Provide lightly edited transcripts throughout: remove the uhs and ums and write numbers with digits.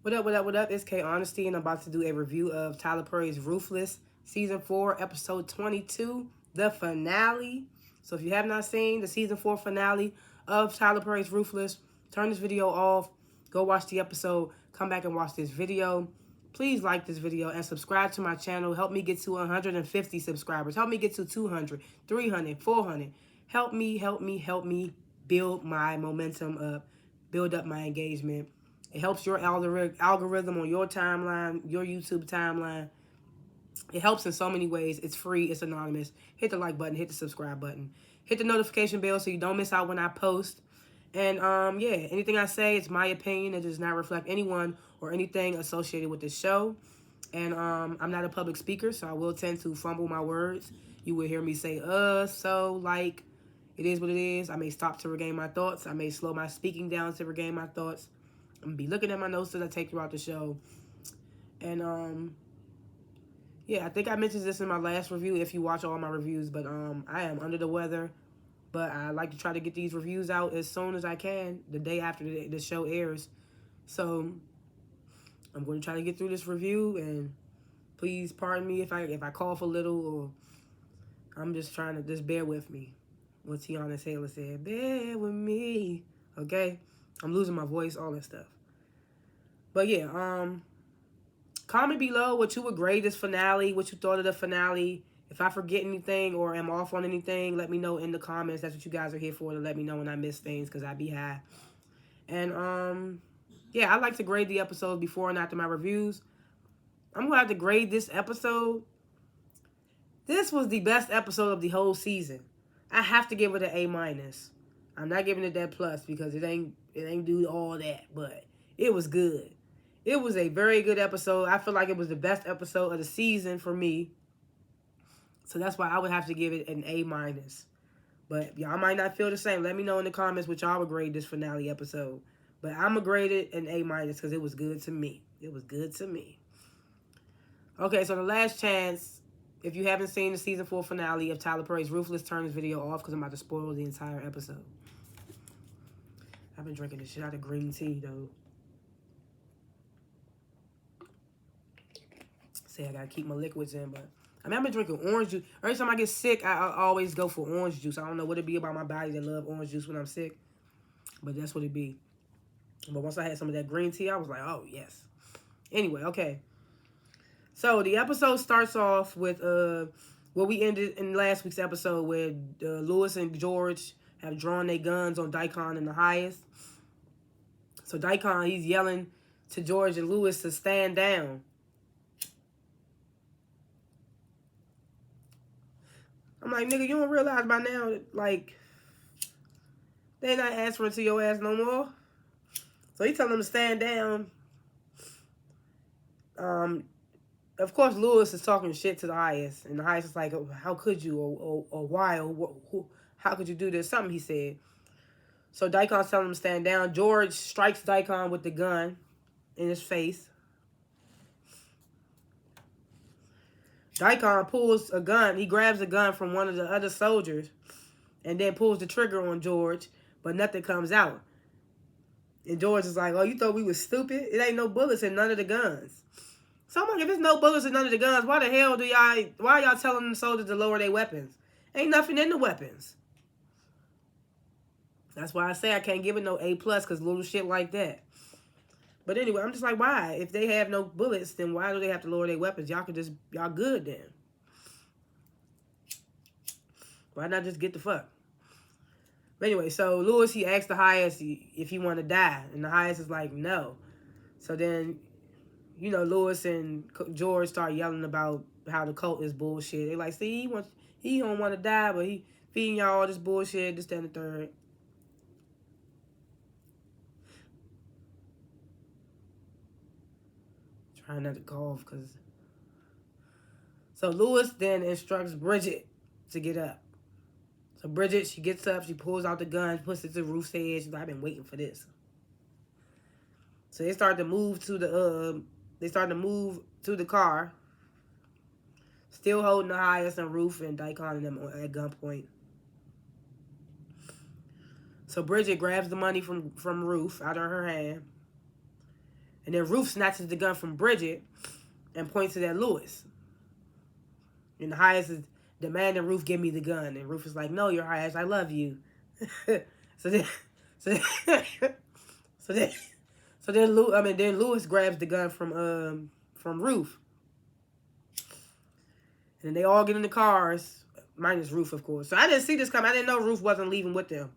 What up, what up, what up? It's K.Honesty, and I'm about to do a review of Tyler Perry's Ruthless, Season 4, Episode 22, the finale. So if you have not seen the Season 4 finale of Tyler Perry's Ruthless, turn this video off, go watch the episode, come back and watch this video. Please like this video and subscribe to my channel. Help me get to 150 subscribers. Help me get to 200, 300, 400. Help me build my momentum up, build up my engagement. It helps your algorithm on your timeline, your YouTube timeline. It helps in so many ways. It's free. It's anonymous. Hit the like button. Hit the subscribe button. Hit the notification bell so you don't miss out when I post. And, yeah, anything I say, it's my opinion. It does not reflect anyone or anything associated with this show. And I'm not a public speaker, so I will tend to fumble my words. You will hear me say, so, like, it is what it is. I may stop to regain my thoughts. I may slow my speaking down to regain my thoughts. I'm going to be looking at my notes as I take throughout the show. And, yeah, I think I mentioned this in my last review if you watch all my reviews. But I am under the weather. But I like to try to get these reviews out as soon as I can, the day after the show airs. So I'm going to try to get through this review. And please pardon me if I cough a little. Or I'm just trying to, just bear with me. What Tiana Taylor said, bear with me. Okay? I'm losing my voice, all that stuff. But yeah, comment below what you would grade this finale, what you thought of the finale. If I forget anything or am off on anything, let me know in the comments. That's what you guys are here for, to let me know when I miss things, because I be high. And, yeah, I like to grade the episodes before and after my reviews. I'm going to have to grade this episode. This was the best episode of the whole season. I have to give it an A-. I'm not giving it that plus because it ain't do all that, but it was good. It was a very good episode. I feel like it was the best episode of the season for me. So that's why I would have to give it an A-. But y'all might not feel the same. Let me know in the comments what y'all would grade this finale episode. But I'm going to grade it an A- because it was good to me. It was good to me. Okay, so the last chance, if you haven't seen the Season 4 finale of Tyler Perry's Ruthless, turn this video off because I'm about to spoil the entire episode. I've been drinking the shit out of green tea, though. Say I gotta keep my liquids in, but I mean, I've been drinking orange juice. Every time I get sick, I always go for orange juice. I don't know what it be about my body that love orange juice when I'm sick, but that's what it be. But once I had some of that green tea, I was like, oh, yes. Anyway, okay. So the episode starts off with what we ended in last week's episode where Lewis and George have drawn their guns on Daikon and the highest. So Daikon, he's yelling to George and Lewis to stand down. I'm like, nigga, you don't realize by now that, like, they not answering to your ass no more. So he telling them to stand down. Of course, Lewis is talking shit to the highest. And the highest is like, oh, how could you? Or why? Or how could you do this? Something he said. So Daikon's telling him to stand down. George strikes Daikon with the gun in his face. Daikon pulls a gun. He grabs a gun from one of the other soldiers and then pulls the trigger on George, but nothing comes out. And George is like, oh, you thought we was stupid? It ain't no bullets in none of the guns. So I'm like, if there's no bullets in none of the guns, why the hell why are y'all telling the soldiers to lower their weapons? Ain't nothing in the weapons. That's why I say I can't give it no A+, because little shit like that. But anyway, I'm just like, why? If they have no bullets, then why do they have to lower their weapons? Y'all good then. Why not just get the fuck? But anyway, so Lewis, he asked the highest if he want to die. And the highest is like, no. So then, you know, Lewis and George start yelling about how the cult is bullshit. They like, see, he don't want to die, but he feeding y'all all this bullshit, this, that, and the third. Trying not to cough, because... So Lewis then instructs Bridget to get up. So Bridget, she gets up, she pulls out the gun, puts it to Ruth's head. She's like, I've been waiting for this. So they start to move to the car, still holding the highest and Ruth and Daikon and them at gunpoint. So Bridget grabs the money from Ruth out of her hand. And then Ruth snatches the gun from Bridget and points it at Lewis. And the highest is demanding Ruth give me the gun. And Ruth is like, no, your highest, I love you. so then, so then, so then, then Lewis grabs the gun from Ruth. And then they all get in the cars, minus Ruth, of course. So I didn't see this coming. I didn't know Ruth wasn't leaving with them.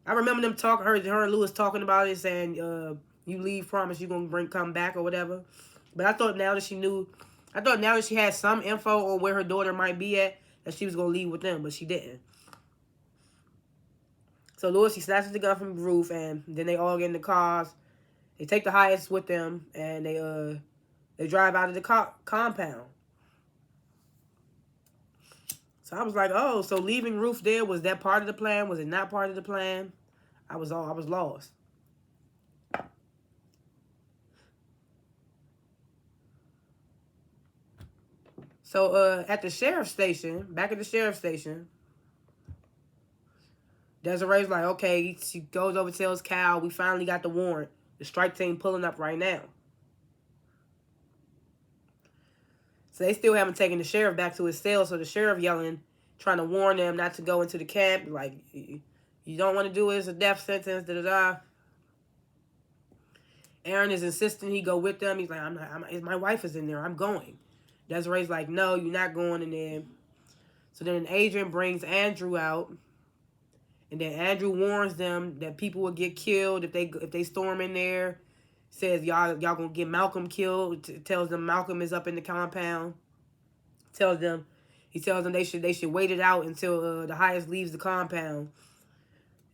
I remember them talking, her and Lewis talking about it, saying, you leave, promise you're going to come back or whatever. But I thought now that she had some info on where her daughter might be at, that she was going to leave with them, but she didn't. So Lewis, he snatches the gun from Ruth, and then they all get in the cars. They take the highest with them, and they drive out of the compound. So I was like, oh, so leaving Ruth there, was that part of the plan? Was it not part of the plan? I was lost. So at the sheriff's station, back at the sheriff's station, Desiree's like, okay, she goes over, tells Cal, we finally got the warrant. The strike team pulling up right now. So they still haven't taken the sheriff back to his cell, so the sheriff yelling, trying to warn them not to go into the camp, like, you don't want to do it, it's a death sentence, da-da-da. Aaron is insisting he go with them. He's like, my wife is in there, I'm going. Desiree's like, no, you're not going in there. So then an agent brings Andrew out. And then Andrew warns them that people will get killed if they storm in there. Says y'all gonna get Malcolm killed. Tells them Malcolm is up in the compound. He tells them they should wait it out until the highest leaves the compound.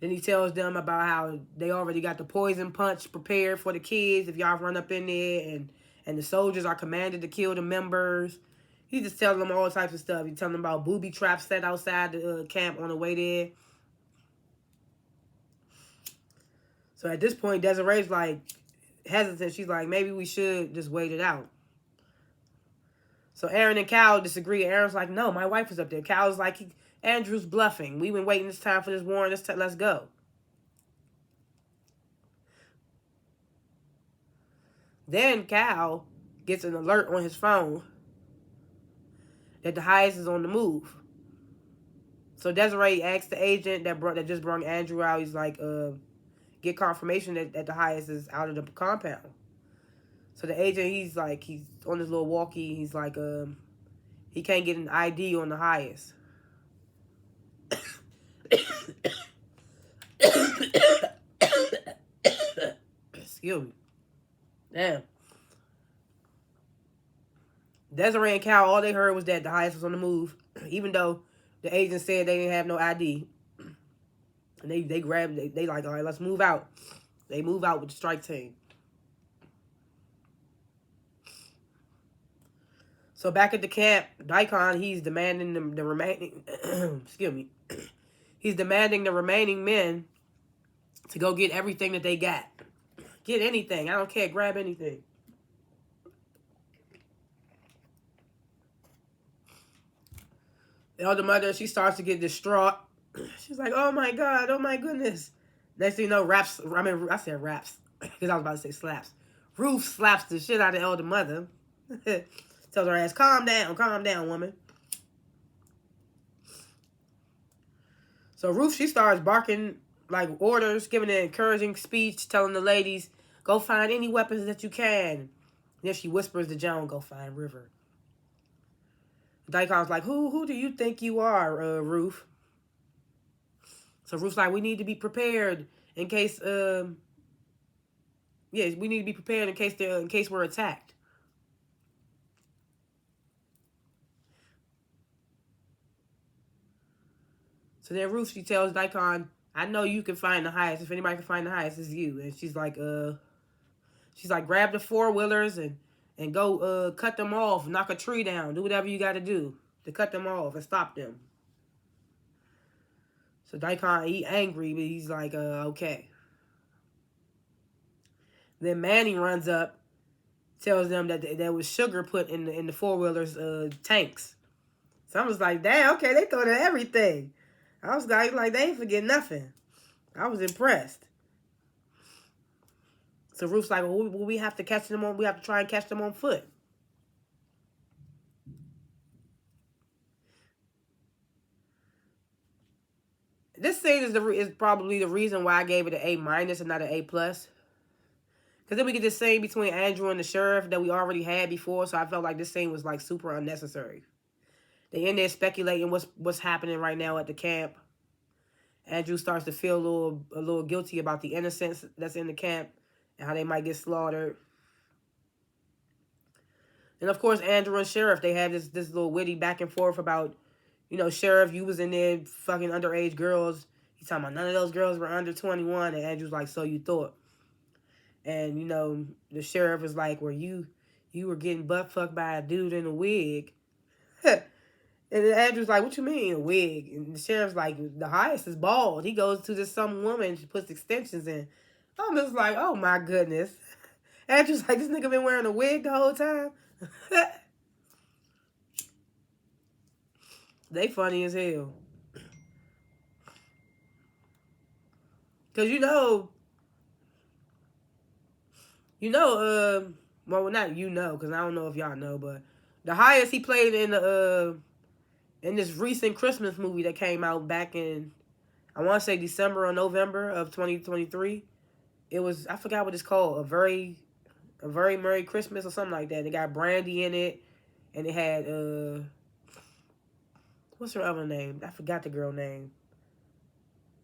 Then he tells them about how they already got the poison punch prepared for the kids if y'all run up in there, and the soldiers are commanded to kill the members. He just tells them all types of stuff. He tells them about booby traps set outside the camp on the way there. So at this point, Desiree's like hesitant. She's like, maybe we should just wait it out. So Aaron and Cal disagree. Aaron's like, no, my wife is up there. Cal's like, Andrew's bluffing. We've been waiting this time for this warrant. Let's go. Then Cal gets an alert on his phone that the highest is on the move. So Desiree asks the agent that just brought Andrew out. He's like, get confirmation that the highest is out of the compound. So the agent, he's on his little walkie. He's like, he can't get an ID on the highest. Excuse me. Damn. Desiree and Cal, all they heard was that the highest was on the move, even though the agent said they didn't have no ID. And they grabbed, they like, all right, let's move out. They move out with the strike team. So back at the camp, Daikon, he's demanding the remaining, excuse me, he's demanding the remaining men to go get everything that they got. Get anything. I don't care. Grab anything. The elder mother, she starts to get distraught. She's like, oh my God, oh my goodness. Next thing you know, I said raps, because I was about to say slaps. Ruth slaps the shit out of the elder mother. Tells her ass, calm down, woman. So Ruth, she starts barking like orders, giving an encouraging speech, telling the ladies, go find any weapons that you can. Then she whispers to Joan, go find River. Daikon's like, who do you think you are, Ruth? So Ruth's like, we need to be prepared in case, we need to be prepared in case we're attacked. So then Ruth, she tells Daikon, I know you can find the highest. If anybody can find the highest, it's you. And she's like, grab the four-wheelers and go cut them off, knock a tree down, do whatever you got to do to cut them off and stop them. So Daikon, he angry, but he's like, okay. Then Manny runs up, tells them that there was sugar put in the four-wheelers tanks. So I was like, damn, okay, they thought of everything. I was like, they ain't forget nothing. I was impressed. So Ruth's like, well, we have to catch them on. We have to try and catch them on foot. This scene is probably the reason why I gave it an A minus and not an A plus. Because then we get this scene between Andrew and the sheriff that we already had before, so I felt like this scene was like super unnecessary. They in there speculating what's happening right now at the camp. Andrew starts to feel a little guilty about the innocents that's in the camp and how they might get slaughtered. And of course, Andrew and Sheriff, they have this little witty back and forth about, you know, Sheriff, you was in there fucking underage girls. He's talking about none of those girls were under 21. And Andrew's like, so you thought. And, you know, the sheriff is like, well, you were getting butt fucked by a dude in a wig. And then Andrew's like, what you mean, a wig? And the sheriff's like, the highest is bald. He goes to this some woman, she puts extensions in. I'm just like, oh my goodness. Andrew's like, this nigga been wearing a wig the whole time? They funny as hell. Because well, not because I don't know if y'all know, but the highest he played in this recent Christmas movie that came out back in, I want to say December or November of 2023. It was, I forgot what it's called, a very Merry Christmas or something like that. It got Brandy in it, and it had what's her other name? I forgot the girl name.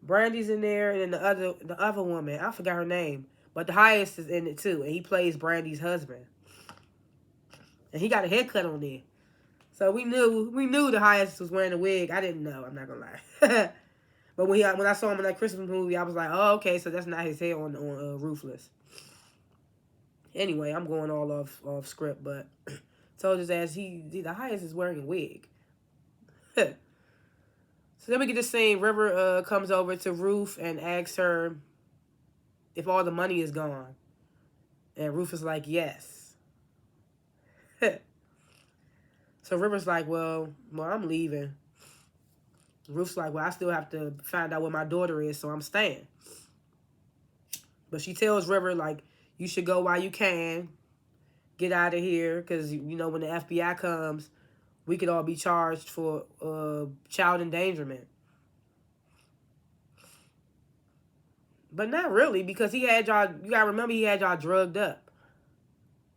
Brandy's in there, and then the other woman, I forgot her name. But the highest is in it too, and he plays Brandy's husband. And he got a haircut on there. So we knew the highest was wearing a wig. I didn't know, I'm not gonna lie. But when I saw him in that Christmas movie, I was like, oh, okay, so that's not his hair on Ruthless. Anyway, I'm going all off script, but told his ass the highest is wearing a wig. So then we get this scene. River comes over to Ruth and asks her if all the money is gone. And Ruth is like, yes. So River's like, well, I'm leaving. Ruth's like, well, I still have to find out where my daughter is, so I'm staying. But she tells River, like, you should go while you can. Get out of here, because, you know, when the FBI comes, we could all be charged for child endangerment. But not really, because he had y'all, you gotta remember he had y'all drugged up.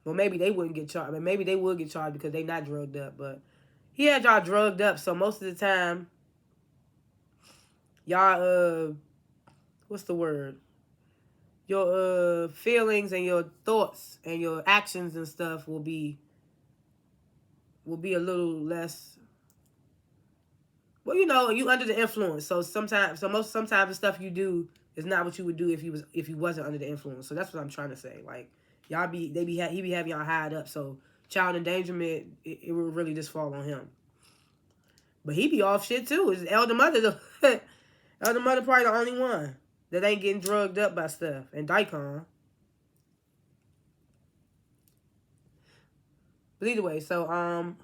Well, maybe they wouldn't get charged. I mean, maybe they would get charged because they not drugged up, but he had y'all drugged up, so most of the time, y'all, what's the word? Your feelings and your thoughts and your actions and stuff will be a little less. Well, you know, you under the influence, so sometimes the stuff you do is not what you would do if you wasn't under the influence. So that's what I'm trying to say. Like, he be having y'all hide up. So child endangerment, it will really just fall on him. But he be off shit too. His elder mother, elder mother probably the only one that ain't getting drugged up by stuff. And Daikon. But either way, so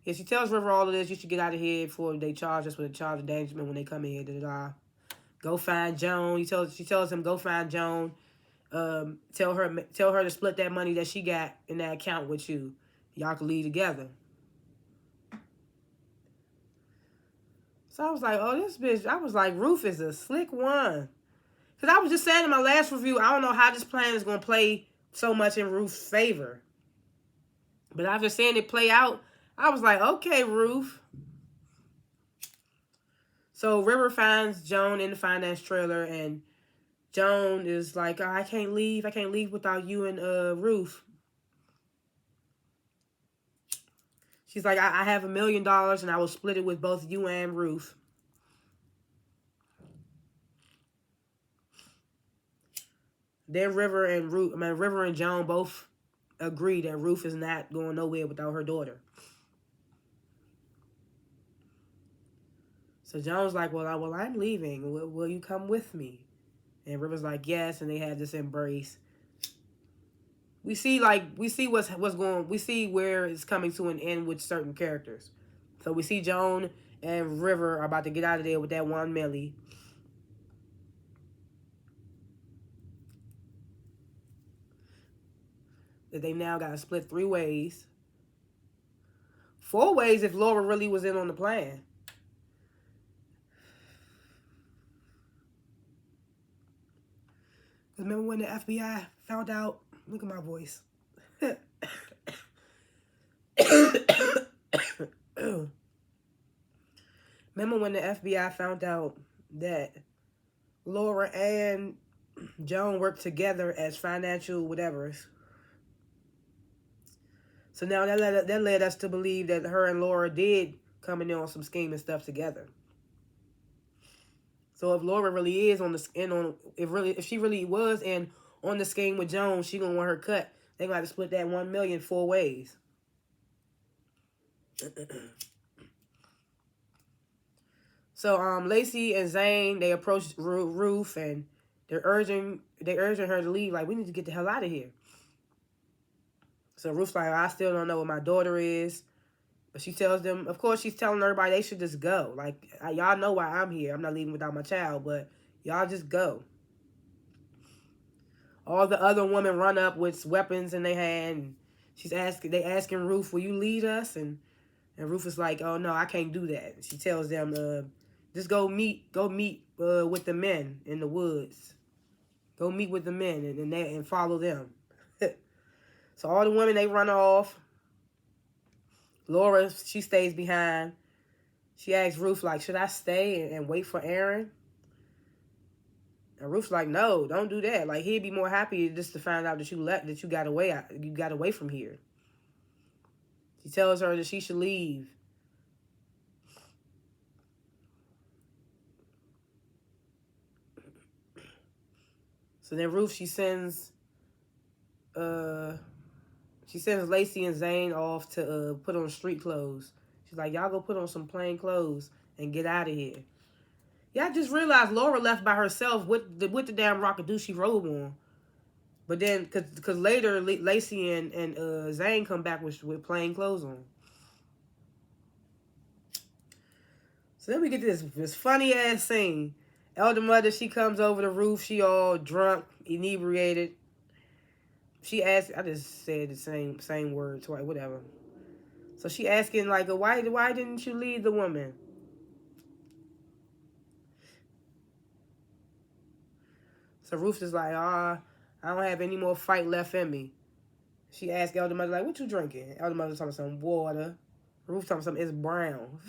yeah, she tells River all of this. You should get out of here before they charge us with a child endangerment when they come in here. Da-da-da. Go find Joan. She tells him, go find Joan. Tell her to split that money that she got in that account with you. Y'all can leave together. So I was like, oh, this bitch. I was like, Ruth is a slick one. Because I was just saying in my last review, I don't know how this plan is going to play so much in Ruth's favor. But after seeing it play out, I was like, okay, Ruth. So River finds Joan in the finance trailer, and Joan is like, oh, I can't leave without you and Ruth. She's like, I have $1 million, and I will split it with both you and Ruth. Then River and Joan both agree that Ruth is not going nowhere without her daughter. So Joan's like, well, I'm leaving. Will you come with me? And River's like, yes, and they have this embrace. We see what's going. We see where it's coming to an end with certain characters. So we see Joan and River are about to get out of there with that $1 million. that they now got to split 3 ways. 4 ways if Laura really was in on the plan. Remember when the FBI found out? Look at my voice. Remember when the FBI found out that Laura and Joan worked together as financial whatevers? So now that led us to believe that her and Laura did come in on some scheme and stuff together. So if Laura really is if she really was in on the scheme with Joan, she gonna want her cut. They gonna have to split that $1 million 4 ways. So Lacey and Zane, they approached Ruth and they're urging her to leave. Like, we need to get the hell out of here. So Ruth's like, I still don't know what my daughter is. But she tells them, of course, she's telling everybody they should just go. Like, y'all know why I'm here. I'm not leaving without my child, but y'all just go. All the other women run up with weapons in their hand. They asking Ruth, will you lead us? And Ruth is like, oh, no, I can't do that. She tells them, just go meet with the men in the woods. Go meet with the men and follow them. So all the women, they run off. Laura, she stays behind. She asks Ruth, like, should I stay and wait for Aaron? And Ruth's like, no, don't do that. Like, he'd be more happy just to find out that you got away from here. She tells her that she should leave. So then Ruth, she sends Lacey and Zane off to put on street clothes. She's like, y'all go put on some plain clothes and get out of here. Yeah, I just realized Laura left by herself with the damn Rockadoochie robe on. But then, cause later Lacey and Zane come back with plain clothes on. So then we get this funny ass scene. Elder mother, she comes over the roof. She all drunk, inebriated. She asked, I just said the same word twice, whatever. So she asking like, why didn't you leave the woman? So Ruth is like, I don't have any more fight left in me. She asked Elder Mother, like, what you drinking? Elder Mother talking some water. Ruth talking something, it's brown.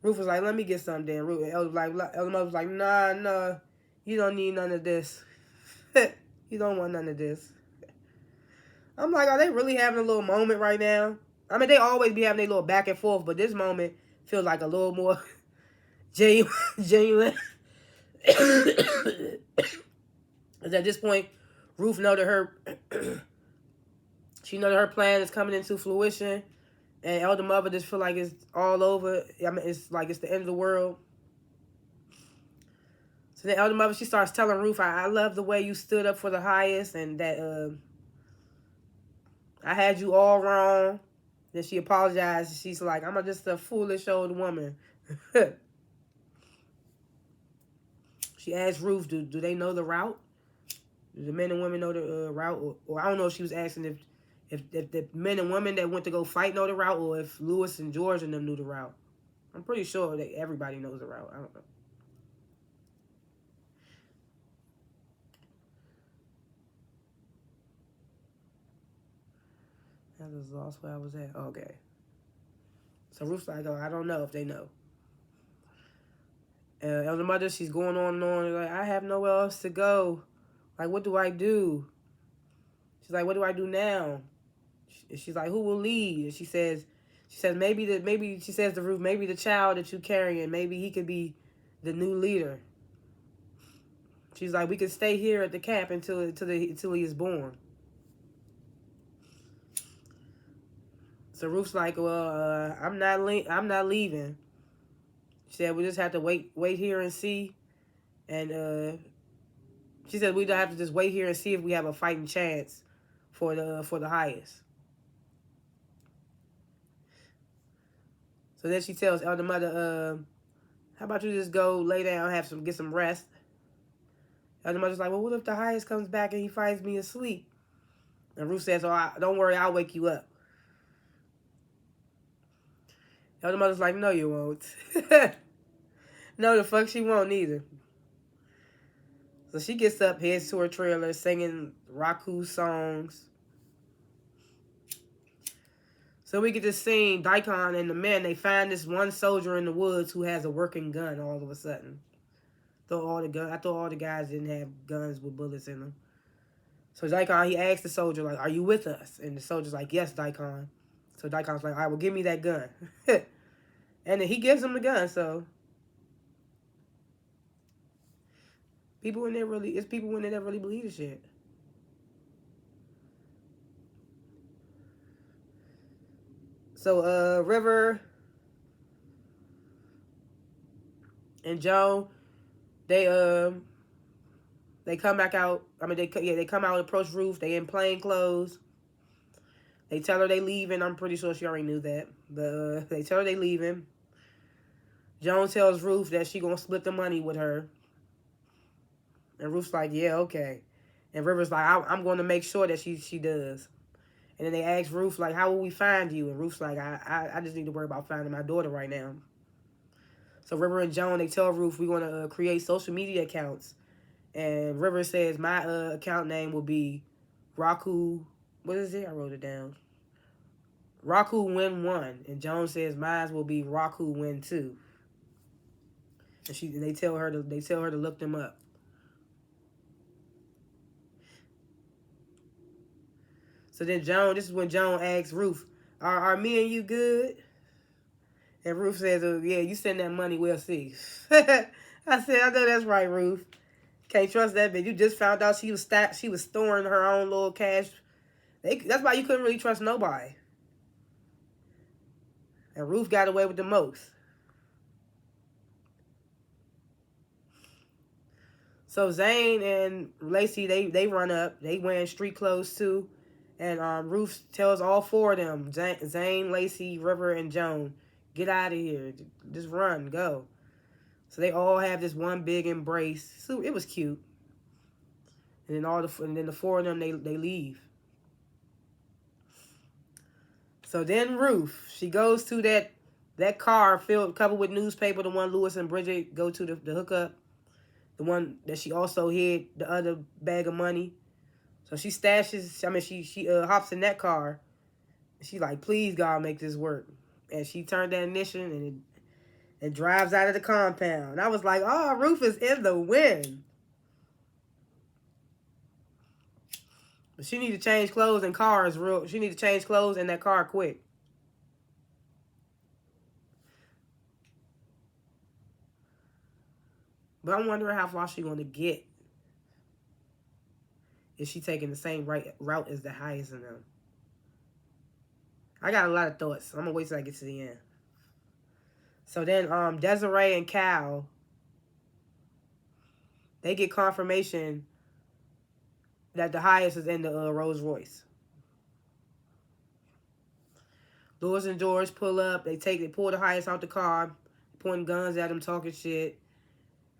Ruth was like, let me get some then. Elder Mother was like, nah, you don't need none of this. You don't want none of this. I'm like, are they really having a little moment right now? I mean, they always be having a little back and forth, but this moment feels like a little more genuine. Because at this point, Ruth know that her plan is coming into fruition, and Elder Mother just feel like it's all over. I mean, it's like it's the end of the world. So then Elder Mother, she starts telling Ruth, I love the way you stood up for the highest, and that I had you all wrong. Then she apologized. She's like, I'm just a foolish old woman. She asked Ruth, do they know the route? Do the men and women know the route? Or I don't know if she was asking if the men and women that went to go fight know the route, or if Lewis and George and them knew the route. I'm pretty sure that everybody knows the route. I don't know. I just lost where I was at. Okay. So Ruth's like, oh, I don't know if they know. Elder Mother, she's going on and on. Like, I have nowhere else to go. Like, what do I do? She's like, what do I do now? She's like, who will lead? And she says maybe she says to Ruth, maybe the child that you're carrying, maybe he could be the new leader. She's like, we can stay here at the camp until he is born. So Ruth's like, well, I'm not leaving. She said we just have to wait here and see, and she said we have to just wait here and see if we have a fighting chance for the highest. So then she tells Elder Mother, how about you just go lay down, get some rest. Elder Mother's like, well, what if the highest comes back and he finds me asleep? And Ruth says, "Oh, don't worry, I'll wake you up." The other mother's like, "No, you won't." No, the fuck she won't either. So she gets up, heads to her trailer, singing Raku songs. So we get this scene, Daikon and the men, they find this one soldier in the woods who has a working gun all of a sudden. I thought all the guys didn't have guns with bullets in them. So Daikon, he asks the soldier, like, "Are you with us?" And the soldier's like, "Yes, Daikon." So Daikon's like, "All right, well, give me that gun." And then he gives him the gun, so people in there really believe the shit. So River and Joe, they come back out. I mean, they come out and approach Ruth. They in plain clothes. They tell her they leaving. I'm pretty sure she already knew that. But they tell her they leaving. Joan tells Ruth that she gonna split the money with her. And Ruth's like, "Yeah, okay." And River's like, I'm going to make sure that she does. And then they ask Ruth, like, "How will we find you?" And Ruth's like, I just need to worry about finding my daughter right now. So River and Joan, they tell Ruth, "We're going to create social media accounts." And River says, "My account name will be Raku." What is it? I wrote it down. Raku Win 1. And Joan says, "Mine will be Raku Win 2." And they tell her to look them up. So then this is when Joan asks Ruth, are me and you good?" And Ruth says, "Oh, yeah, you send that money, we'll see." I said, "I know that's right, Ruth. Can't trust that bitch. You just found out she was storing her own little cash. That's why you couldn't really trust nobody." And Ruth got away with the most. So Zane and Lacey, they run up. They wearing street clothes too. And Ruth tells all four of them, Zane, Lacey, River, and Joan, "Get out of here. Just run, go." So they all have this one big embrace. So it was cute. And then the four of them, they leave. So then Ruth, she goes to that car covered with newspaper, the one Lewis and Bridget go to the hookup, the one that she also hid the other bag of money. So she hops in that car. She like, "Please God, make this work." And she turned that ignition and drives out of the compound. I was like, "Oh, Ruth is in the wind." But she need to change clothes and cars real. She need to change clothes in that car quick. But I'm wondering how far she gonna get. Is she taking the same route as the highest in them? I got a lot of thoughts. I'm gonna wait till I get to the end. So then Desiree and Cal, they get confirmation that the highest is in the Rolls Royce. Lewis and George pull up. They pull the highest out the car, pointing guns at him, talking shit.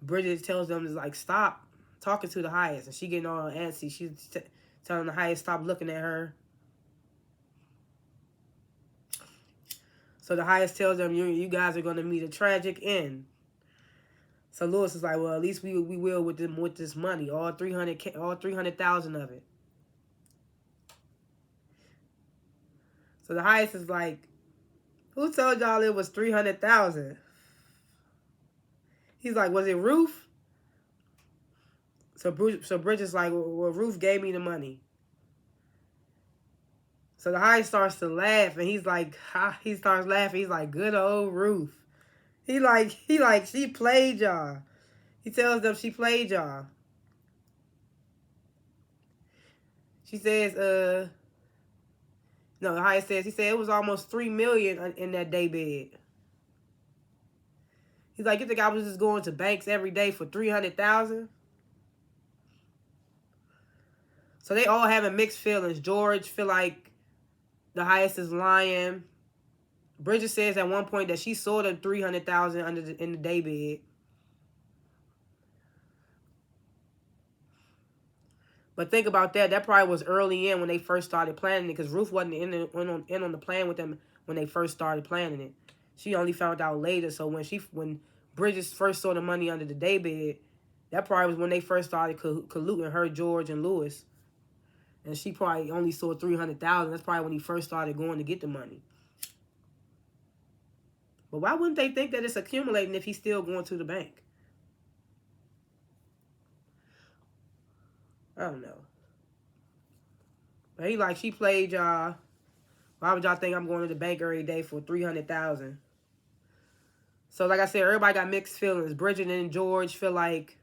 Bridget tells them to like stop talking to the highest, and she getting all antsy. She's telling the highest stop looking at her. So the highest tells them, you guys are gonna meet a tragic end. So Lewis is like, "Well, at least we will with this money, all 300,000 of it." So the highest is like, "Who told y'all it was 300,000?" He's like, "Was it Ruth?" So Bridget's like, "Well, Ruth gave me the money." So the highest starts to laugh, and he's like, he starts laughing. He's like, "Good old Ruth." He like, "She played y'all." He tells them she played y'all. She says, no, the highest says, he said it was almost 3 million in that day bed. He's like, "You think I was just going to banks every day for 300,000? So they all having mixed feelings. George feel like the highest is lying. Bridget says at one point that she saw the 300,000 in the day bed. But think about that. That probably was early in when they first started planning it, because Ruth wasn't in on the plan with them when they first started planning it. She only found out later. So when Bridget first saw the money under the daybed, that probably was when they first started colluding, her, George, and Lewis. And she probably only saw 300,000. That's probably when he first started going to get the money. But why wouldn't they think that it's accumulating if he's still going to the bank? I don't know. But he like, she played y'all. Why would y'all think I'm going to the bank every day for 300,000? So like I said, everybody got mixed feelings. Bridget and George feel like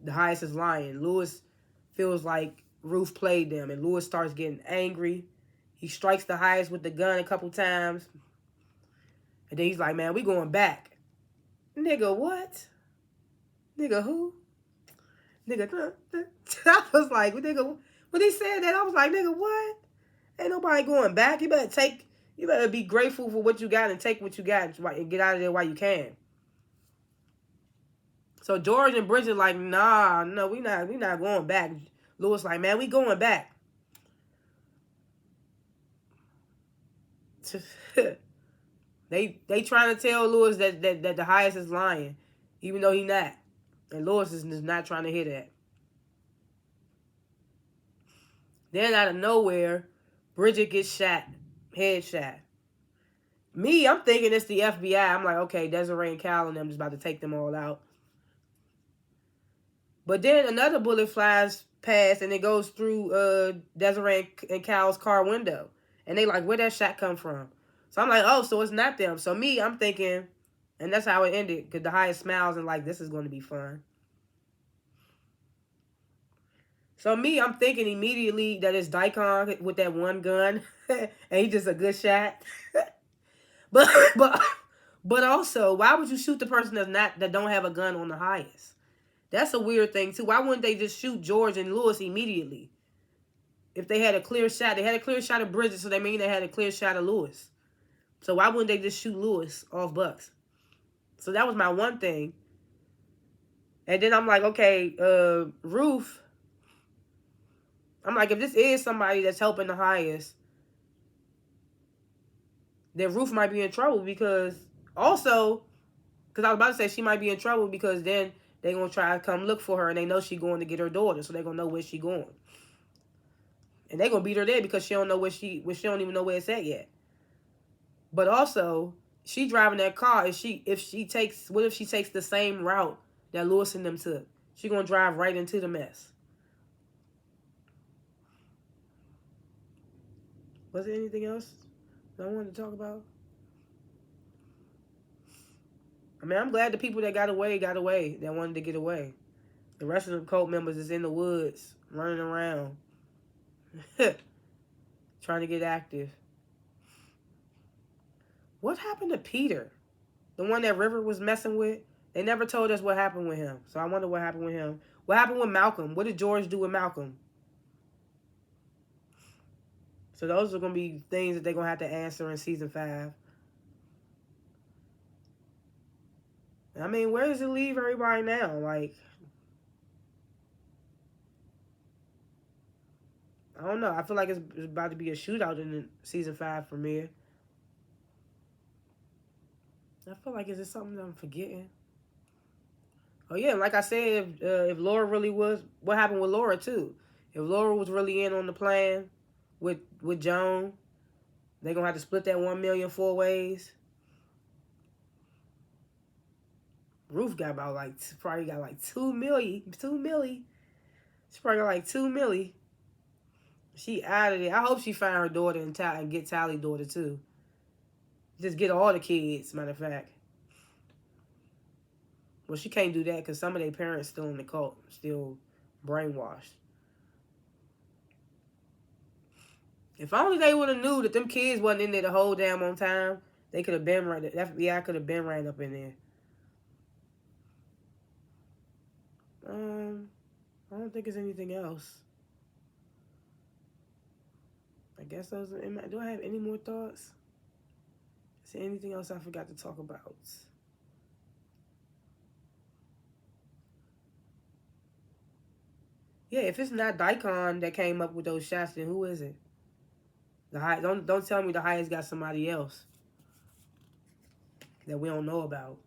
the highest is lying. Lewis feels like Ruth played them, and Lewis starts getting angry. He strikes the highest with the gun a couple times. And then he's like, man, we going back. Nigga, what? Nigga, who? Nigga, I was like, nigga, when he said that, I was like, nigga, what? Ain't nobody going back. You better be grateful for what you got and take what you got and get out of there while you can. So George and Bridget like, nah, no, we not going back. Lewis like, man, we going back. They trying to tell Lewis that the highest is lying, even though he not. And Lewis is not trying to hear that. Then out of nowhere, Bridget gets shot, headshot. Me, I'm thinking it's the FBI. I'm like, okay, Desiree and Cal and them just about to take them all out. But then another bullet flies past and it goes through Desiree and Cal's car window. And they like, where'd that shot come from? So I'm like, oh, so it's not them. So me, I'm thinking, and that's how it ended, because the highest smiles and like, this is going to be fun. So me, I'm thinking immediately that it's Daikon with that one gun, and he's just a good shot. but also, why would you shoot the person that don't have a gun on the highest? That's a weird thing too. Why wouldn't they just shoot George and Lewis immediately? If they had a clear shot, they had a clear shot of Bridget, so they mean they had a clear shot of Lewis. So why wouldn't they just shoot Lewis off Bucks? So that was my one thing. And then I'm like, okay, Ruth. I'm like, if this is somebody that's helping the highest, then Ruth might be in trouble, because also, because I was about to say she might be in trouble because then they're going to try to come look for her, and they know she's going to get her daughter, so they're going to know where she's going. And they're going to beat her there because she don't know she don't even know where it's at yet. But also, she driving that car, what if she takes the same route that Lewis and them took? She's going to drive right into the mess. Was there anything else that I wanted to talk about? I mean, I'm glad the people that got away, that wanted to get away. The rest of the cult members is in the woods, running around, trying to get active. What happened to Peter? The one that River was messing with? They never told us what happened with him. So I wonder what happened with him. What happened with Malcolm? What did George do with Malcolm? So those are going to be things that they're going to have to answer in season 5. I mean, where does it leave everybody now? Like, I don't know. I feel like it's about to be a shootout in the season 5 premiere. I feel like, is it something that I'm forgetting? Oh, yeah, like I said, if Laura really was, what happened with Laura, too? If Laura was really in on the plan with Joan, they're going to have to split that 1 million 4 ways. Ruth got about probably got like 2 million. 2 milli. She probably got like 2 milli. She out of there. I hope she find her daughter and get Tally's daughter, too. Just get all the kids, matter of fact. Well, she can't do that because some of their parents still in the cult, still brainwashed. If only they would have knew that them kids wasn't in there the whole damn on time, they could have been right. The FBI could have been right up in there. I don't think there's anything else. I guess those. Do I have any more thoughts? Is there anything else I forgot to talk about? Yeah, if it's not Daikon that came up with those shots, then who is it? The high don't tell me the highest got somebody else that we don't know about.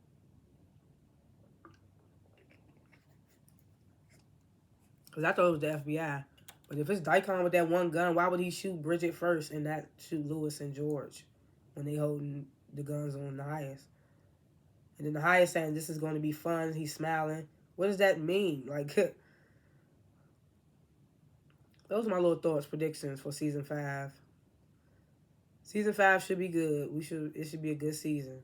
Cause I thought it was the FBI. But if it's Daikon with that one gun, why would he shoot Bridget first and not shoot Lewis and George when they holding the guns on the highest? And then the highest saying this is going to be fun. He's smiling. What does that mean? Like, those are my little thoughts, predictions for season 5. Season 5 should be good. It should be a good season.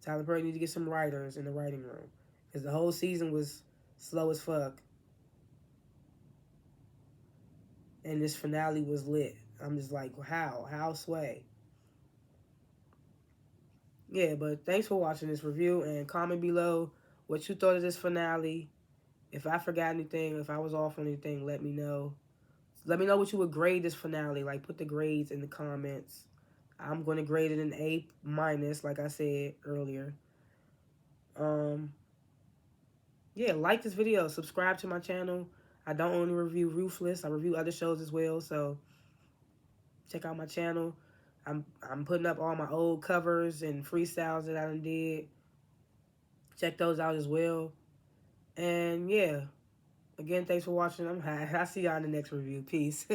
Tyler Perry need to get some writers in the writing room because the whole season was slow as fuck, and this finale was lit. I'm just like, how sway? Yeah, but thanks for watching this review and comment below what you thought of this finale. If I forgot anything, if I was off on anything, let me know. Let me know what you would grade this finale. Like, put the grades in the comments. I'm going to grade it an A minus, like I said earlier. Yeah, like this video. Subscribe to my channel. I don't only review Ruthless. I review other shows as well, so check out my channel. I'm putting up all my old covers and freestyles that I done did. Check those out as well. And yeah, again, thanks for watching. I'll see y'all in the next review. Peace.